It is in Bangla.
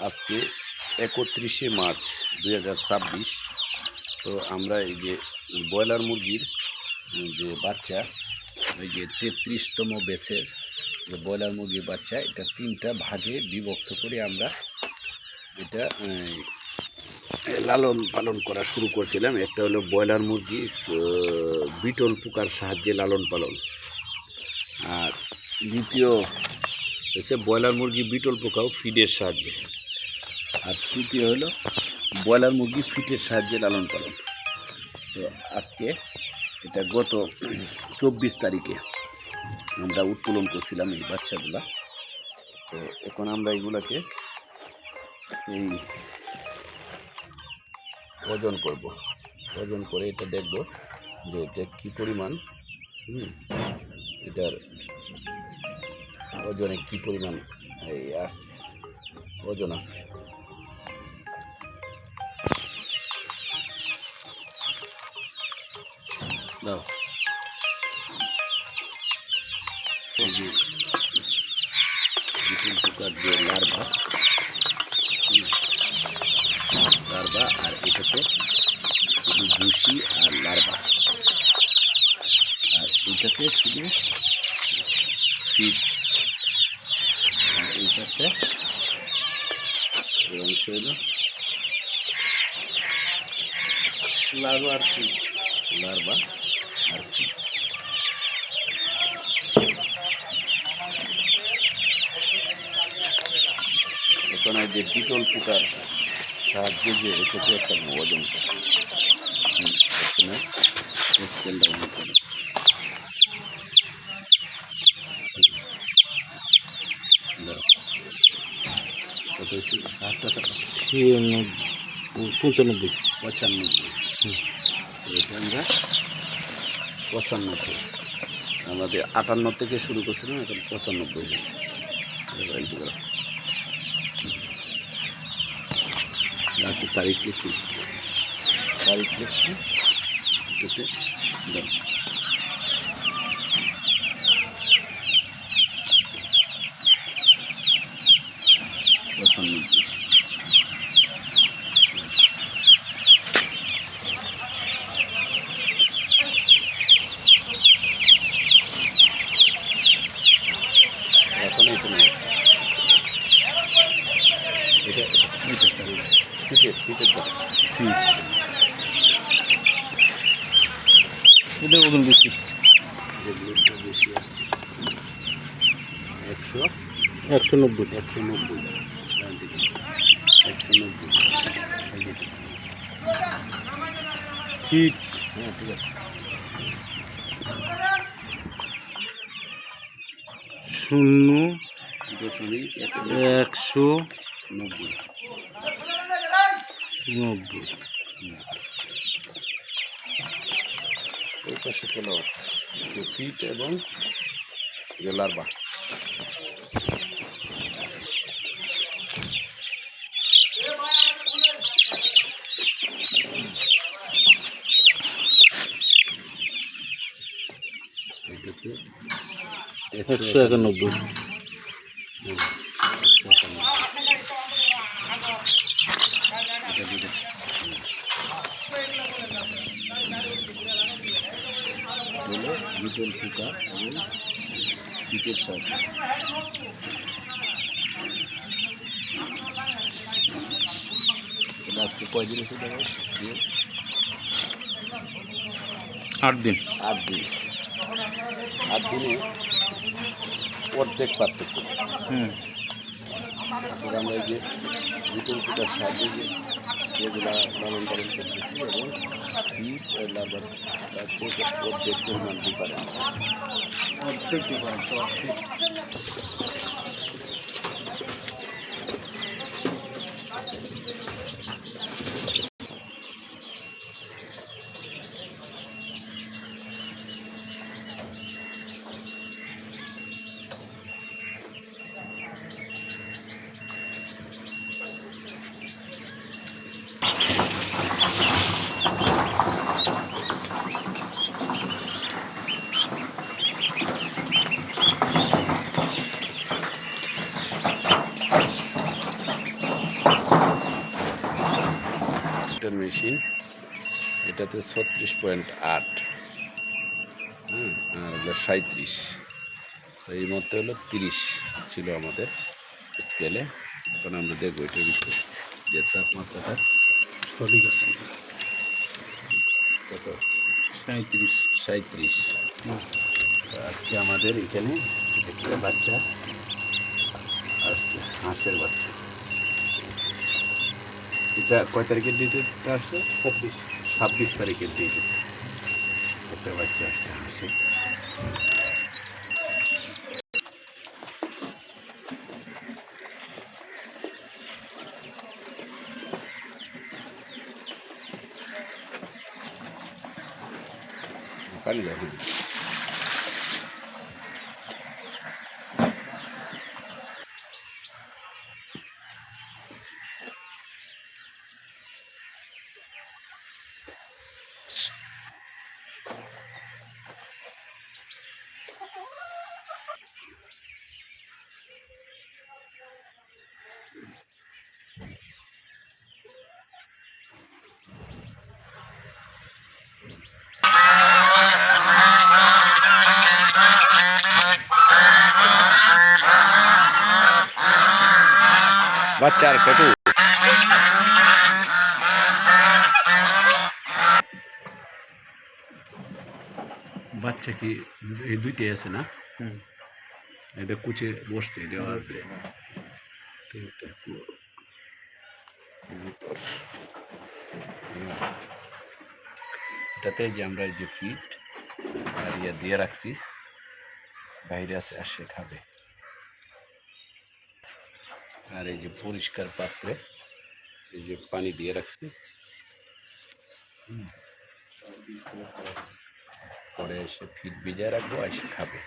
আজকে 31শে মার্চ 2026। তো আমরা এই যে ব্রয়লার মুরগির যে বাচ্চা, ওই যে 33তম ব্যাচের যে ব্রয়লার মুরগির বাচ্চা, এটা 3টা ভাগে বিভক্ত করে আমরা এটা লালন পালন করা শুরু করছিলাম। একটা হলো ব্রয়লার মুরগি বিটল পোকার সাহায্যে লালন পালন, আর দ্বিতীয় হচ্ছে ব্রয়লার মুরগি বিটল পোকাও ফিডের সাহায্যে, আর তৃতীয় হলো ব্রয়লার মুরগি ফিটের সাহায্যে লালন পালন। তো আজকে এটা গত 24 তারিখে আমরা উত্তোলন করছিলাম এই বাচ্চাগুলা। তো এখন আমরা এইগুলাকে এই ওজন করব, ওজন করে এটা দেখব যে এটা কী পরিমাণ, এটার ওজনে কী পরিমাণ এই আসছে, ওজন আসছে। দাও বিটল পোকার যে লার্ভা, আর এটাতে শুধু ভুসি আর লার্ভা, আর এটাতে শুধু ফিট, আর এই পাশে এই অংশ হলো লার্ভা আর ফিট, লার্ভা আর ফিট। এখন যে বিটল পোকার সাহায্যে যে এটাকে একটা ওজন করে স্কেল ডাউন করে কত হয়েছে? 95 এটা আমরা 95, আমাদের 58 থেকে শুরু করছিলাম, এখন 95 হয়েছে। আছে তারিখ লিখছি, এটাতে দাও। এখন এখানে এটা ফিটের কথা, এদের ওজন বেশি, যেগুলো বেশি আসছে 190 190 ফিট। হ্যাঁ, ঠিক আছে। 0.190 ওই পাশে হলো ফিট এবং লার্ভা। এটাতে 191। হলো বিটল পোকা এবং ফিটের সাহায্যে। আজকে কয়দিন এসে দেবো? 8 দিন। 8 দিন। 8 দিনে অর্ধেক পার্থক্য। আসলে আমরা এই যে বিটল পোকার সাহায্যে যে যেগুলা লালন পালন করতেছি এবং ফিট লার্ভার হচ্ছে অর্ধেক পরিমাণ ডিফারেন্স। মেশিন, এটাতে 36.8, হ্যাঁ, আর হলো 37, এই মধ্যে হলো 30 ছিল আমাদের স্কেলে। এখন আমরা দেখবো এটার ভিতরে যে তাপমাত্রাটা সঠিক আছে কত, 37। 37। আজকে আমাদের এখানে একটা বাচ্চা আসছে, হাঁসের বাচ্চা। এটা কয় তারিখের ডেটটা আসছে? 26 তারিখের ডেটে একটা বাচ্চা আসছে হাঁসের। পানি দাও। বাচ্চার পেটু বাচ্চা কি এই দুইটাই আছে না? এটা কুচে বসতে দেওয়ার এটাতে যে আমরা এই যে ফিট আর ইয়ে দিয়ে রাখছি, বাইরে আছে আসে খাবে। আর এই যে পরিষ্কার পাত্রে এই যে পানি দিয়ে রাখছি, পরে এসে ফিট ভিজায় রাখবো, এসে খাবে।